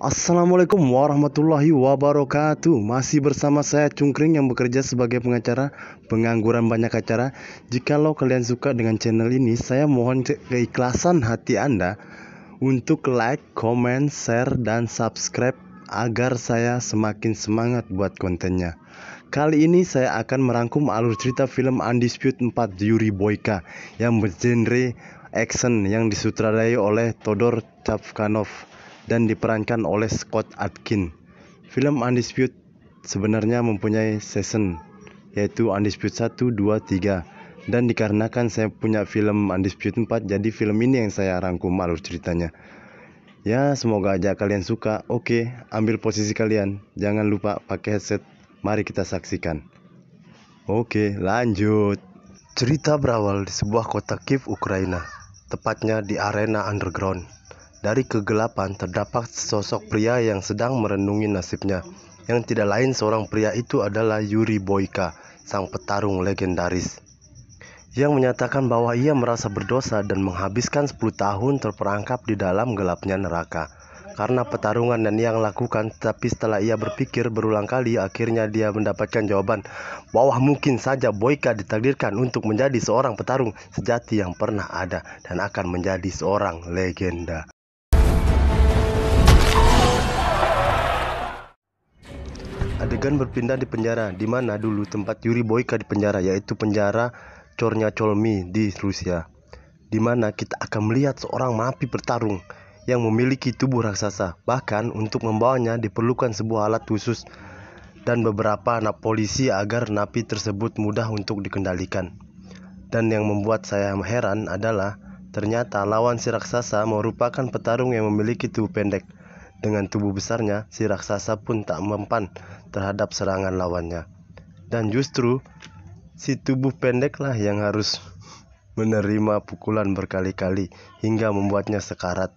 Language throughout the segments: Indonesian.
Assalamualaikum warahmatullahi wabarakatuh. Masih bersama saya Cungkring yang bekerja sebagai pengacara pengangguran banyak acara. Jikalau kalian suka dengan channel ini, saya mohon keikhlasan hati Anda untuk like, comment, share, dan subscribe agar saya semakin semangat buat kontennya. Kali ini saya akan merangkum alur cerita film Undisputed 4 Yuri Boyka yang bergenre action yang disutradarai oleh Todor Chkavkanov dan diperankan oleh Scott Adkins. Film Undisputed sebenarnya mempunyai season, yaitu Undisputed 1, 2, 3. Dan dikarenakan saya punya film Undisputed 4, jadi film ini yang saya rangkum alur ceritanya. Ya, semoga aja kalian suka. Oke, ambil posisi kalian. Jangan lupa pakai headset. Mari kita saksikan. Oke, lanjut. Cerita berawal di sebuah kota Kiev, Ukraina, tepatnya di arena underground. Dari kegelapan terdapat sosok pria yang sedang merenungi nasibnya. Yang tidak lain seorang pria itu adalah Yuri Boyka, sang petarung legendaris, yang menyatakan bahwa ia merasa berdosa dan menghabiskan 10 tahun terperangkap di dalam gelapnya neraka karena pertarungan yang ia lakukan. Tapi setelah ia berpikir berulang kali, akhirnya dia mendapatkan jawaban bahwa mungkin saja Boyka ditakdirkan untuk menjadi seorang petarung sejati yang pernah ada dan akan menjadi seorang legenda. Adegan berpindah di penjara, di mana dulu tempat Yuri Boyka di penjara, yaitu penjara Chornyacholmy di Rusia, di mana kita akan melihat seorang napi bertarung yang memiliki tubuh raksasa. Bahkan untuk membawanya diperlukan sebuah alat khusus dan beberapa anak polisi agar napi tersebut mudah untuk dikendalikan. Dan yang membuat saya heran adalah ternyata lawan si raksasa merupakan petarung yang memiliki tubuh pendek. Dengan tubuh besarnya, si raksasa pun tak mempan terhadap serangan lawannya. Dan justru si tubuh pendeklah yang harus menerima pukulan berkali-kali hingga membuatnya sekarat.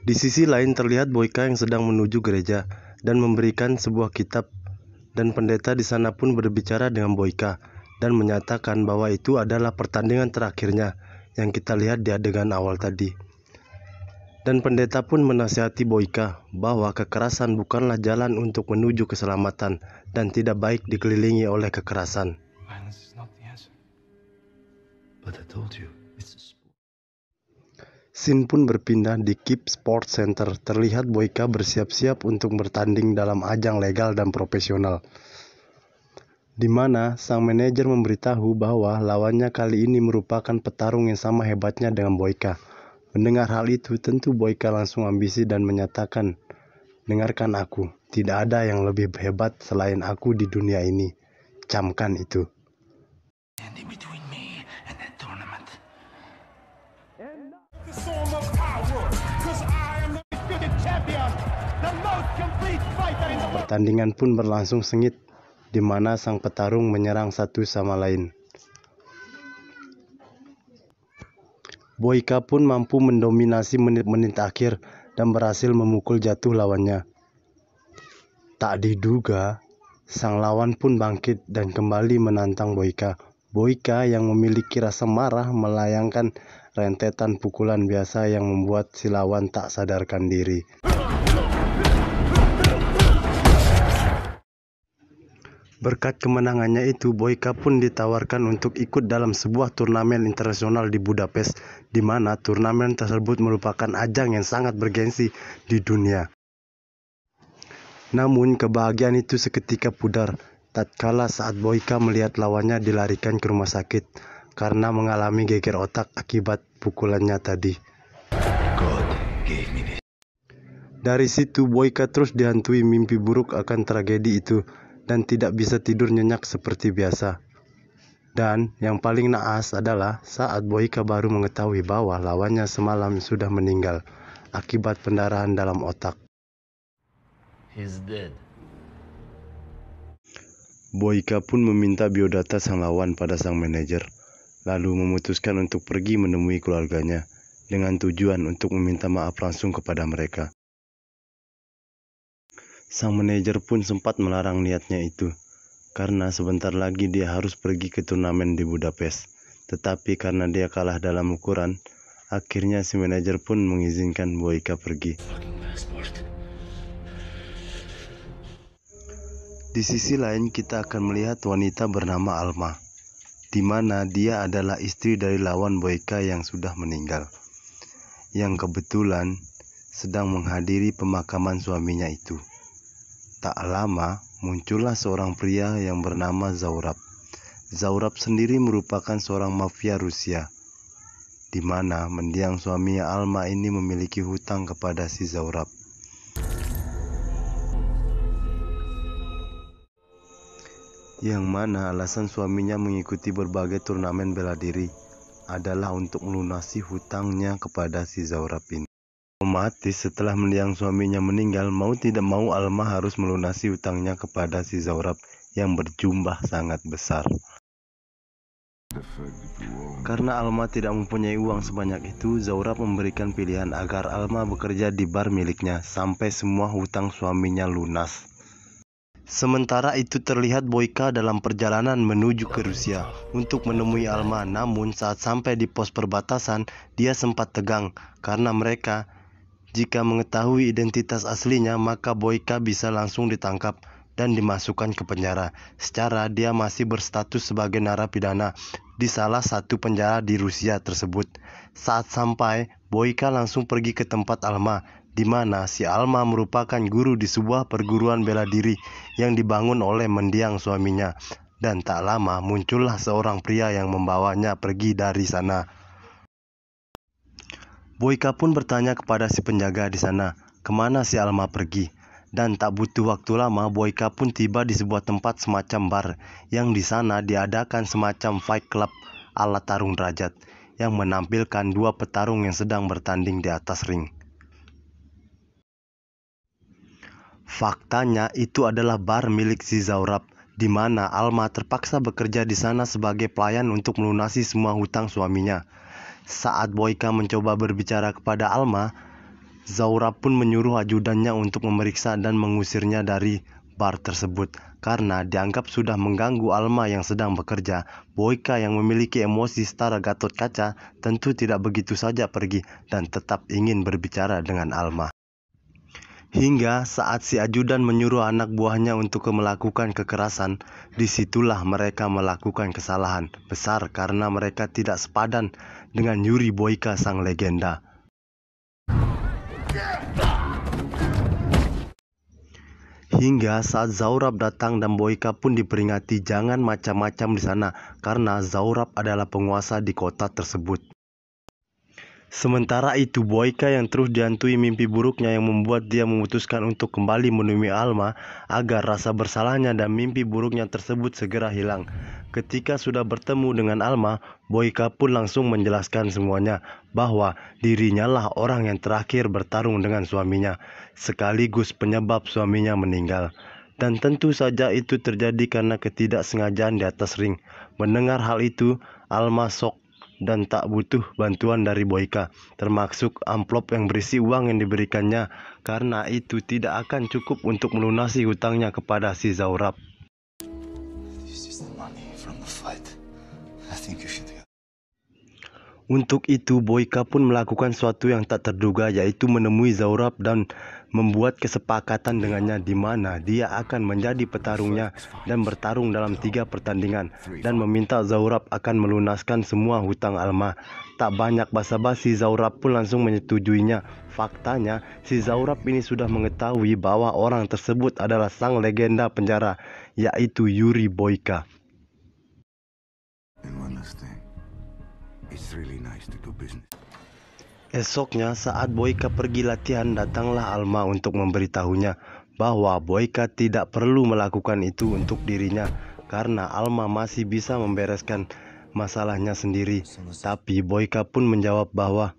Di sisi lain terlihat Boyka yang sedang menuju gereja dan memberikan sebuah kitab, dan pendeta di sana pun berbicara dengan Boyka dan menyatakan bahwa itu adalah pertandingan terakhirnya yang kita lihat di adegan awal tadi. Dan pendeta pun menasihati Boyka bahwa kekerasan bukanlah jalan untuk menuju keselamatan dan tidak baik dikelilingi oleh kekerasan. Scene pun berpindah di Kiev Sports Center. Terlihat Boyka bersiap-siap untuk bertanding dalam ajang legal dan profesional, di mana sang manajer memberitahu bahwa lawannya kali ini merupakan petarung yang sama hebatnya dengan Boyka. Mendengar hal itu, tentu Boyka langsung ambisi dan menyatakan, "Dengarkan aku, tidak ada yang lebih hebat selain aku di dunia ini. Camkan itu." Pertandingan pun berlangsung sengit, di mana sang petarung menyerang satu sama lain. Boyka pun mampu mendominasi menit-menit akhir dan berhasil memukul jatuh lawannya. Tak diduga, sang lawan pun bangkit dan kembali menantang Boyka. Boyka yang memiliki rasa marah melayangkan rentetan pukulan biasa yang membuat si lawan tak sadarkan diri. Berkat kemenangannya itu, Boyka pun ditawarkan untuk ikut dalam sebuah turnamen internasional di Budapest, di mana turnamen tersebut merupakan ajang yang sangat bergengsi di dunia. Namun kebahagiaan itu seketika pudar tatkala saat Boyka melihat lawannya dilarikan ke rumah sakit karena mengalami geger otak akibat pukulannya tadi. Dari situ Boyka terus dihantui mimpi buruk akan tragedi itu dan tidak bisa tidur nyenyak seperti biasa. Dan yang paling naas adalah saat Boyka baru mengetahui bahwa lawannya semalam sudah meninggal akibat pendarahan dalam otak. He's dead. Boyka pun meminta biodata sang lawan pada sang manajer, lalu memutuskan untuk pergi menemui keluarganya dengan tujuan untuk meminta maaf langsung kepada mereka. Sang manajer pun sempat melarang niatnya itu, karena sebentar lagi dia harus pergi ke turnamen di Budapest. Tetapi karena dia kalah dalam ukuran, Akhirnya si manajer pun mengizinkan Boyka pergi. Di sisi lain kita akan melihat wanita bernama Alma, di mana dia adalah istri dari lawan Boyka yang sudah meninggal, yang kebetulan sedang menghadiri pemakaman suaminya itu. Tak lama muncullah seorang pria yang bernama Zaurab. Zaurab sendiri merupakan seorang mafia Rusia, di mana mendiang suaminya Alma ini memiliki hutang kepada si Zaurab. Yang mana alasan suaminya mengikuti berbagai turnamen bela diri adalah untuk melunasi hutangnya kepada si Zaurab ini. Otomatis setelah mendiang suaminya meninggal, mau tidak mau Alma harus melunasi hutangnya kepada si Zaurab yang berjumlah sangat besar. Karena Alma tidak mempunyai uang sebanyak itu, Zaurab memberikan pilihan agar Alma bekerja di bar miliknya sampai semua hutang suaminya lunas. Sementara itu terlihat Boyka dalam perjalanan menuju ke Rusia untuk menemui Alma. Namun saat sampai di pos perbatasan, dia sempat tegang karena mereka jika mengetahui identitas aslinya, maka Boyka bisa langsung ditangkap dan dimasukkan ke penjara. Secara dia masih berstatus sebagai narapidana di salah satu penjara di Rusia tersebut. Saat sampai, Boyka langsung pergi ke tempat Alma, di mana si Alma merupakan guru di sebuah perguruan bela diri yang dibangun oleh mendiang suaminya. Dan tak lama muncullah seorang pria yang membawanya pergi dari sana. Boyka pun bertanya kepada si penjaga di sana, kemana si Alma pergi. Dan tak butuh waktu lama, Boyka pun tiba di sebuah tempat semacam bar, yang di sana diadakan semacam fight club ala tarung derajat, yang menampilkan dua petarung yang sedang bertanding di atas ring. Faktanya itu adalah bar milik si Zaurab, di mana Alma terpaksa bekerja di sana sebagai pelayan untuk melunasi semua hutang suaminya. Saat Boyka mencoba berbicara kepada Alma, Zaurab pun menyuruh ajudannya untuk memeriksa dan mengusirnya dari bar tersebut karena dianggap sudah mengganggu Alma yang sedang bekerja. Boyka yang memiliki emosi setara Gatot Kaca tentu tidak begitu saja pergi dan tetap ingin berbicara dengan Alma. Hingga saat si ajudan menyuruh anak buahnya untuk melakukan kekerasan, disitulah mereka melakukan kesalahan besar karena mereka tidak sepadan dengan Yuri Boyka sang legenda. Hingga saat Zaurab datang dan Boyka pun diperingati jangan macam-macam di sana karena Zaurab adalah penguasa di kota tersebut. Sementara itu Boyka yang terus dihantui mimpi buruknya yang membuat dia memutuskan untuk kembali menemui Alma agar rasa bersalahnya dan mimpi buruknya tersebut segera hilang. Ketika sudah bertemu dengan Alma, Boyka pun langsung menjelaskan semuanya bahwa dirinya lah orang yang terakhir bertarung dengan suaminya, sekaligus penyebab suaminya meninggal. Dan tentu saja itu terjadi karena ketidaksengajaan di atas ring. Mendengar hal itu, Alma shock dan tak butuh bantuan dari Boyka, termasuk amplop yang berisi uang yang diberikannya, karena itu tidak akan cukup untuk melunasi hutangnya kepada si Zaurab. Untuk itu Boyka pun melakukan sesuatu yang tak terduga, yaitu menemui Zaurab dan membuat kesepakatan dengannya di mana dia akan menjadi petarungnya dan bertarung dalam 3 pertandingan dan meminta Zaurab akan melunaskan semua hutang Alma. Tak banyak basa-basi, Zaurab pun langsung menyetujuinya. Faktanya si Zaurab ini sudah mengetahui bahwa orang tersebut adalah sang legenda penjara, yaitu Yuri Boyka. Esoknya saat Boyka pergi latihan, datanglah Alma untuk memberitahunya bahwa Boyka tidak perlu melakukan itu untuk dirinya karena Alma masih bisa membereskan masalahnya sendiri. Tapi Boyka pun menjawab bahwa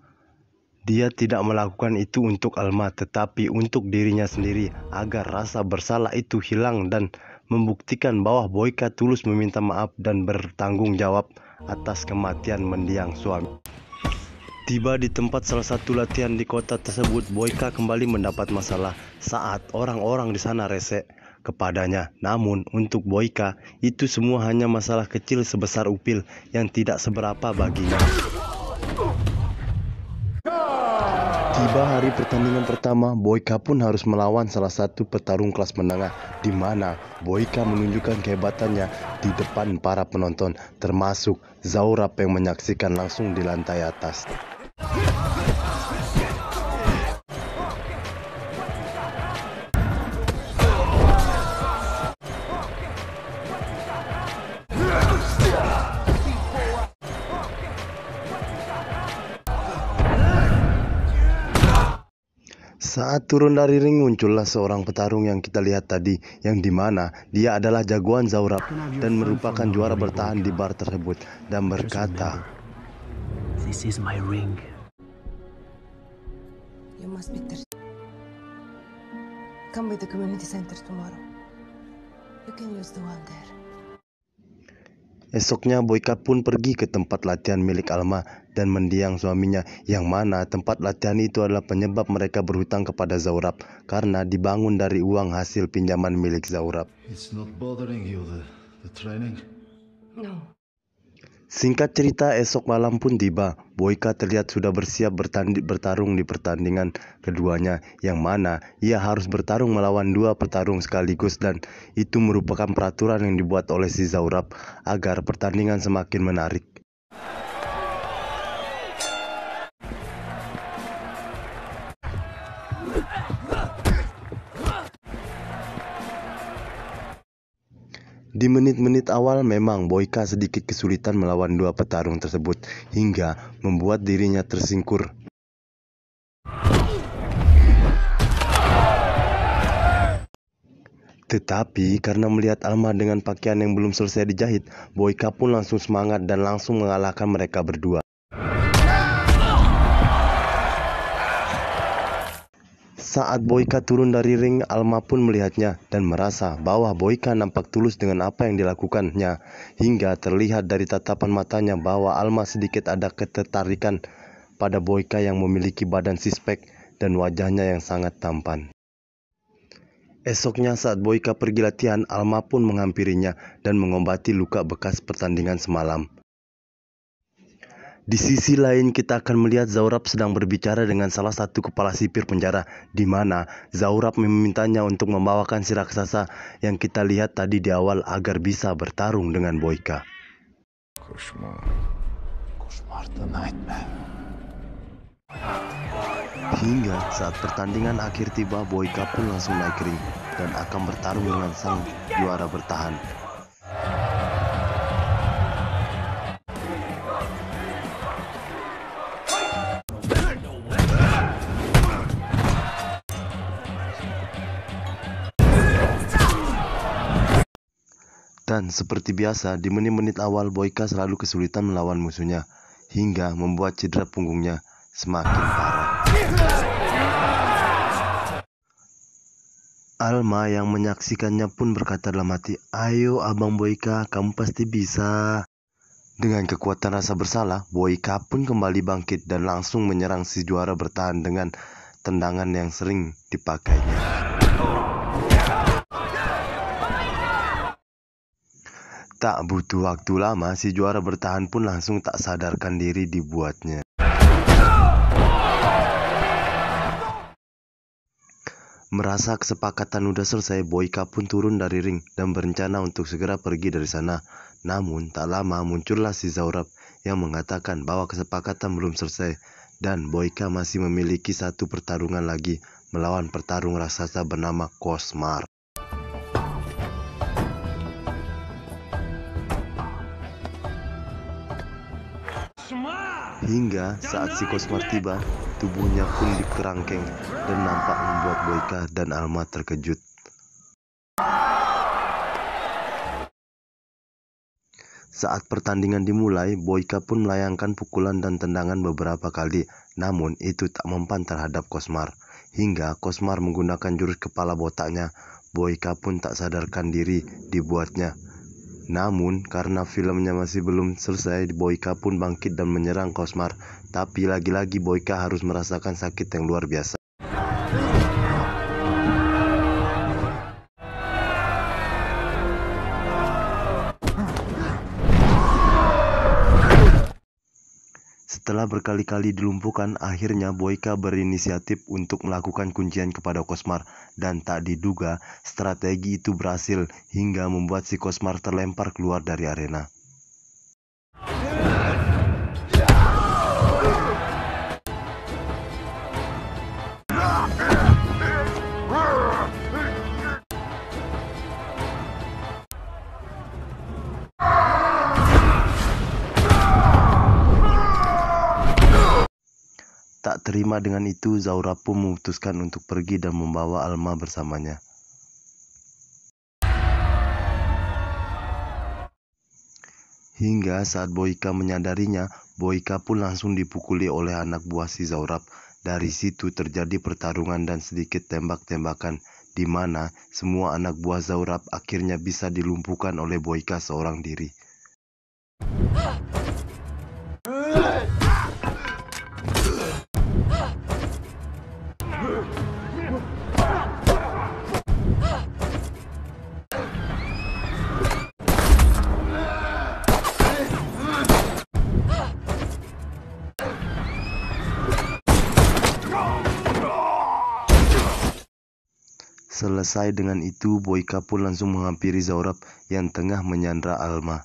dia tidak melakukan itu untuk Alma tetapi untuk dirinya sendiri agar rasa bersalah itu hilang dan membuktikan bahwa Boyka tulus meminta maaf dan bertanggung jawab atas kematian mendiang suami. Tiba di tempat salah satu latihan di kota tersebut, Boyka kembali mendapat masalah saat orang-orang di sana rese kepadanya. Namun untuk Boyka itu semua hanya masalah kecil sebesar upil yang tidak seberapa baginya. Tiba hari pertandingan pertama, Boyka pun harus melawan salah satu petarung kelas menengah, di mana Boyka menunjukkan kehebatannya di depan para penonton, termasuk Zaurab yang menyaksikan langsung di lantai atas. Saat turun dari ring muncullah seorang petarung yang kita lihat tadi, yang dimana dia adalah jagoan Zaurab dan merupakan juara bertahan di bar tersebut, dan berkata, "This is my ring." You must be thirsty. Come by the community center tomorrow. You can use the one there. Esoknya Boyka pun pergi ke tempat latihan milik Alma dan mendiang suaminya, yang mana tempat latihan itu adalah penyebab mereka berhutang kepada Zaurab karena dibangun dari uang hasil pinjaman milik Zaurab. It's not bothering you, the training? No. Singkat cerita, esok malam pun tiba. Boyka terlihat sudah bersiap bertarung di pertandingan keduanya, yang mana ia harus bertarung melawan dua petarung sekaligus, dan itu merupakan peraturan yang dibuat oleh si Zaurab agar pertandingan semakin menarik. Di menit-menit awal memang Boyka sedikit kesulitan melawan dua petarung tersebut hingga membuat dirinya tersingkur. Tetapi karena melihat Alma dengan pakaian yang belum selesai dijahit, Boyka pun langsung semangat dan langsung mengalahkan mereka berdua. Saat Boyka turun dari ring, Alma pun melihatnya dan merasa bahwa Boyka nampak tulus dengan apa yang dilakukannya, hingga terlihat dari tatapan matanya bahwa Alma sedikit ada ketertarikan pada Boyka yang memiliki badan six-pack dan wajahnya yang sangat tampan. Esoknya saat Boyka pergi latihan, Alma pun menghampirinya dan mengobati luka bekas pertandingan semalam. Di sisi lain, kita akan melihat Zaurab sedang berbicara dengan salah satu kepala sipir penjara, di mana Zaurab memintanya untuk membawakan si raksasa yang kita lihat tadi di awal agar bisa bertarung dengan Boyka. Koszmar the nightmare. Hingga saat pertandingan akhir tiba, Boyka pun langsung naik ring dan akan bertarung dengan sang juara bertahan. Dan seperti biasa, di menit-menit awal Boyka selalu kesulitan melawan musuhnya, hingga membuat cedera punggungnya semakin parah. Alma yang menyaksikannya pun berkata dalam hati, "Ayo Abang Boyka, kamu pasti bisa." Dengan kekuatan rasa bersalah, Boyka pun kembali bangkit dan langsung menyerang si juara bertahan dengan tendangan yang sering dipakainya. Tak butuh waktu lama, si juara bertahan pun langsung tak sadarkan diri dibuatnya. Merasa kesepakatan udah selesai, Boyka pun turun dari ring dan berencana untuk segera pergi dari sana. Namun tak lama muncullah si Zaurab yang mengatakan bahwa kesepakatan belum selesai dan Boyka masih memiliki satu pertarungan lagi melawan petarung raksasa bernama Koszmar. Hingga saat si Koszmar tiba, tubuhnya pun dikerangkeng dan nampak membuat Boyka dan Alma terkejut. Saat pertandingan dimulai, Boyka pun melayangkan pukulan dan tendangan beberapa kali, namun itu tak mempan terhadap Koszmar. Hingga Koszmar menggunakan jurus kepala botaknya, Boyka pun tak sadarkan diri dibuatnya. Namun karena filmnya masih belum selesai, Boyka pun bangkit dan menyerang Koszmar. Tapi lagi-lagi Boyka harus merasakan sakit yang luar biasa. Setelah berkali-kali dilumpuhkan, akhirnya Boyka berinisiatif untuk melakukan kuncian kepada Cosmar, dan tak diduga strategi itu berhasil hingga membuat si Cosmar terlempar keluar dari arena. Tak terima dengan itu, Zaurab pun memutuskan untuk pergi dan membawa Alma bersamanya. Hingga saat Boyka menyadarinya, Boyka pun langsung dipukuli oleh anak buah si Zaurab. Dari situ terjadi pertarungan dan sedikit tembak-tembakan, di mana semua anak buah Zaurab akhirnya bisa dilumpuhkan oleh Boyka seorang diri. Selesai dengan itu, Boyka pun langsung menghampiri Zaurab yang tengah menyandra Alma.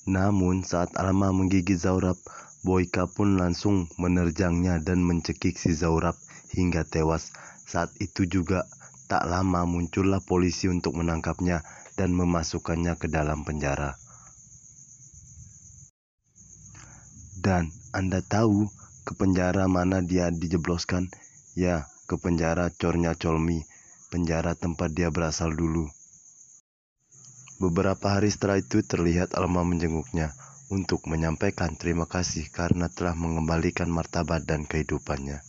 Namun saat Alma menggigit Zaurab, Boyka pun langsung menerjangnya dan mencekik si Zaurab hingga tewas. Saat itu juga tak lama muncullah polisi untuk menangkapnya dan memasukkannya ke dalam penjara. Dan Anda tahu ke penjara mana dia dijebloskan? Ya, ke penjara Chornya Cholmi, penjara tempat dia berasal dulu. Beberapa hari setelah itu terlihat Alma menjenguknya untuk menyampaikan terima kasih karena telah mengembalikan martabat dan kehidupannya.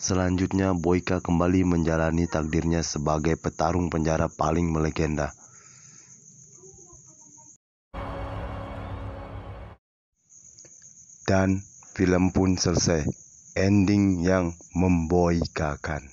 Selanjutnya Boyka kembali menjalani takdirnya sebagai petarung penjara paling melegenda. Dan film pun selesai, ending yang memboykakan.